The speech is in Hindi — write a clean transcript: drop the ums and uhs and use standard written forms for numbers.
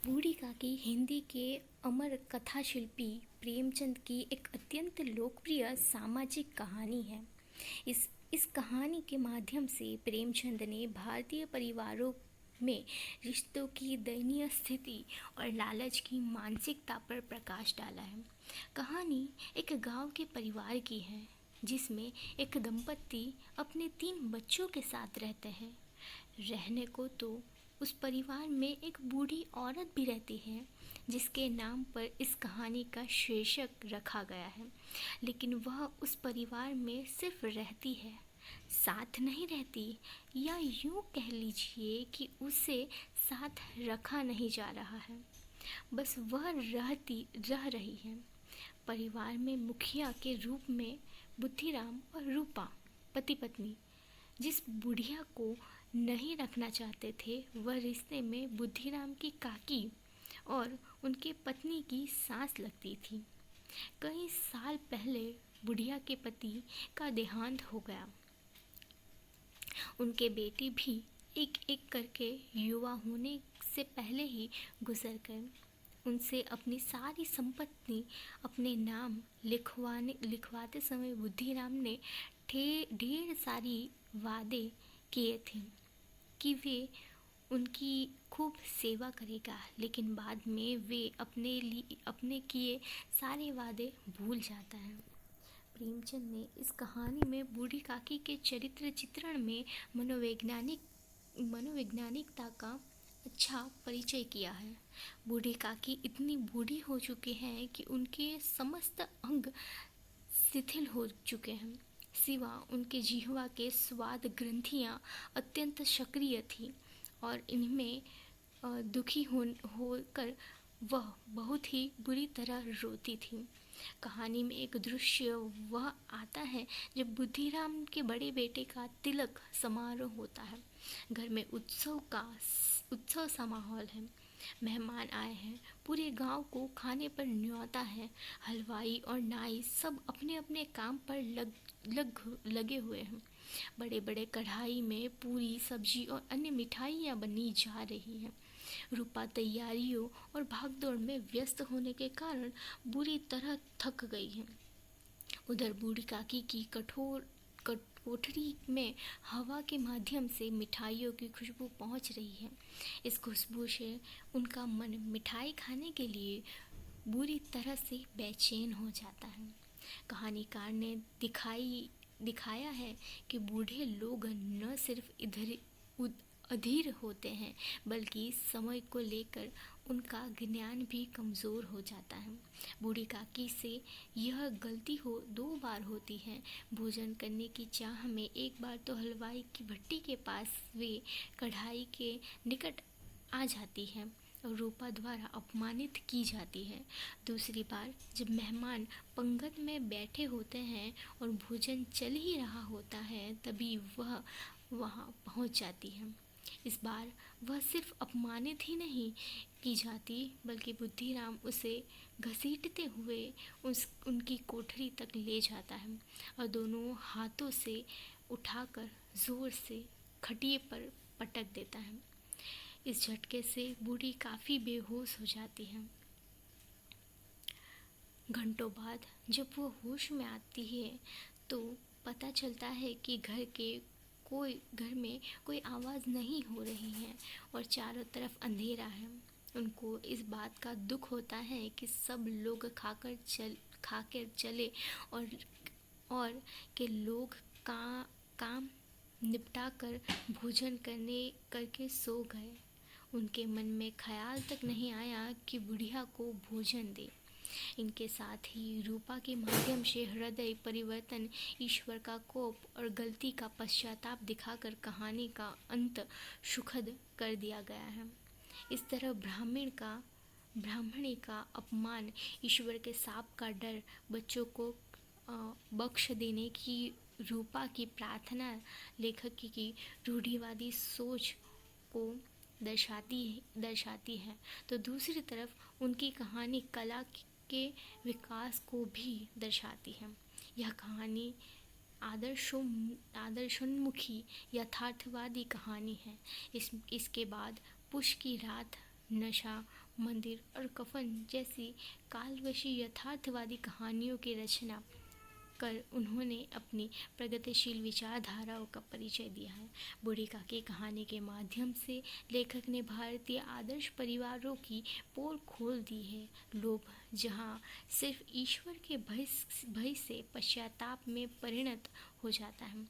बूढ़ी काकी हिंदी के अमर कथा शिल्पी प्रेमचंद की एक अत्यंत लोकप्रिय सामाजिक कहानी है। इस कहानी के माध्यम से प्रेमचंद ने भारतीय परिवारों में रिश्तों की दयनीय स्थिति और लालच की मानसिकता पर प्रकाश डाला है। कहानी एक गांव के परिवार की है जिसमें एक दंपत्ति अपने 3 बच्चों के साथ रहते हैं। रहने को तो उस परिवार में एक बूढ़ी औरत भी रहती है जिसके नाम पर इस कहानी का शीर्षक रखा गया है, लेकिन वह उस परिवार में सिर्फ रहती है, साथ नहीं रहती, या यूँ कह लीजिए कि उसे साथ रखा नहीं जा रहा है, बस वह रह रही है। परिवार में मुखिया के रूप में बुद्धिराम और रूपा पति पत्नी जिस बुढ़िया को नहीं रखना चाहते थे, वह रिश्ते में बुद्धिराम की काकी और उनके पत्नी की सास लगती थी। कई साल पहले बुढ़िया के पति का देहांत हो गया। उनके बेटे भी एक एक करके युवा होने से पहले ही गुजर गए। उनसे अपनी सारी संपत्ति अपने नाम लिखवाते समय बुद्धिराम ने ढेर सारी वादे किए थे कि वे उनकी खूब सेवा करेगा, लेकिन बाद में वे अपने किए सारे वादे भूल जाता है। प्रेमचंद ने इस कहानी में बूढ़ी काकी के चरित्र चित्रण में मनोवैज्ञानिकता का अच्छा परिचय किया है। बूढ़ी काकी इतनी बूढ़ी हो चुकी हैं कि उनके समस्त अंग शिथिल हो चुके हैं, सिवा उनके जिह्वा के स्वाद ग्रंथियाँ अत्यंत सक्रिय थी और इनमें दुखी होकर वह बहुत ही बुरी तरह रोती थी। कहानी में एक दृश्य वह आता है जब बुद्धिराम के बड़े बेटे का तिलक समारोह होता है। घर में उत्सव सा माहौल है। मेहमान आए हैं, पूरे गांव को खाने पर न्योता है। हलवाई और नाई सब अपने अपने काम पर लगे हुए हैं। बड़े बड़े कढ़ाई में पूरी, सब्जी और अन्य मिठाइयाँ बनी जा रही हैं। रूपा तैयारियों और भागदौड़ में व्यस्त होने के कारण बुरी तरह थक गई है। उधर बूढ़ी काकी की कोठरी में हवा के माध्यम से मिठाइयों की खुशबू पहुंच रही है। इस खुशबू से उनका मन मिठाई खाने के लिए बुरी तरह से बेचैन हो जाता है। कहानीकार ने दिखाया है कि बूढ़े लोग न सिर्फ अधीर होते हैं, बल्कि समय को लेकर उनका ज्ञान भी कमज़ोर हो जाता है। बूढ़ी काकी से यह गलती 2 बार होती है। भोजन करने की चाह में एक बार तो हलवाई की भट्टी के पास वे कढ़ाई के निकट आ जाती है और रूपा द्वारा अपमानित की जाती है। दूसरी बार जब मेहमान पंगत में बैठे होते हैं और भोजन चल ही रहा होता है, तभी वह वहाँ पहुँच जाती है। इस बार वह सिर्फ अपमानित ही नहीं की जाती, बल्कि बुद्धिराम उसे घसीटते हुए उनकी कोठरी तक ले जाता है और दोनों हाथों से उठाकर जोर से खटिए पर पटक देता है। इस झटके से बूढ़ी काफ़ी बेहोश हो जाती है। घंटों बाद जब वो होश में आती है तो पता चलता है कि घर में कोई आवाज़ नहीं हो रही है और चारों तरफ अंधेरा है। उनको इस बात का दुख होता है कि सब लोग खाकर चले और के लोग काम निपटा कर भोजन करके सो गए। उनके मन में ख्याल तक नहीं आया कि बुढ़िया को भोजन दे। इनके साथ ही रूपा के माध्यम से हृदय परिवर्तन, ईश्वर का कोप और गलती का पश्चाताप दिखाकर कहानी का अंत सुखद कर दिया गया है। इस तरह ब्राह्मणी का अपमान, ईश्वर के शाप का डर, बच्चों को बख्श देने की रूपा की प्रार्थना लेखक की रूढ़िवादी सोच को दर्शाती है, तो दूसरी तरफ उनकी कहानी कला के विकास को भी दर्शाती है। यह कहानी आदर्शोन्मुखी यथार्थवादी कहानी है। इसके बाद पुष की रात नशा, मंदिर और कफन जैसी कालवशी यथार्थवादी कहानियों की रचना कर उन्होंने अपनी प्रगतिशील विचारधाराओं का परिचय दिया है। बूढ़ी काकी कहानी के माध्यम से लेखक ने भारतीय आदर्श परिवारों की पोल खोल दी है। लोभ जहाँ सिर्फ ईश्वर के भय से पश्चाताप में परिणत हो जाता है,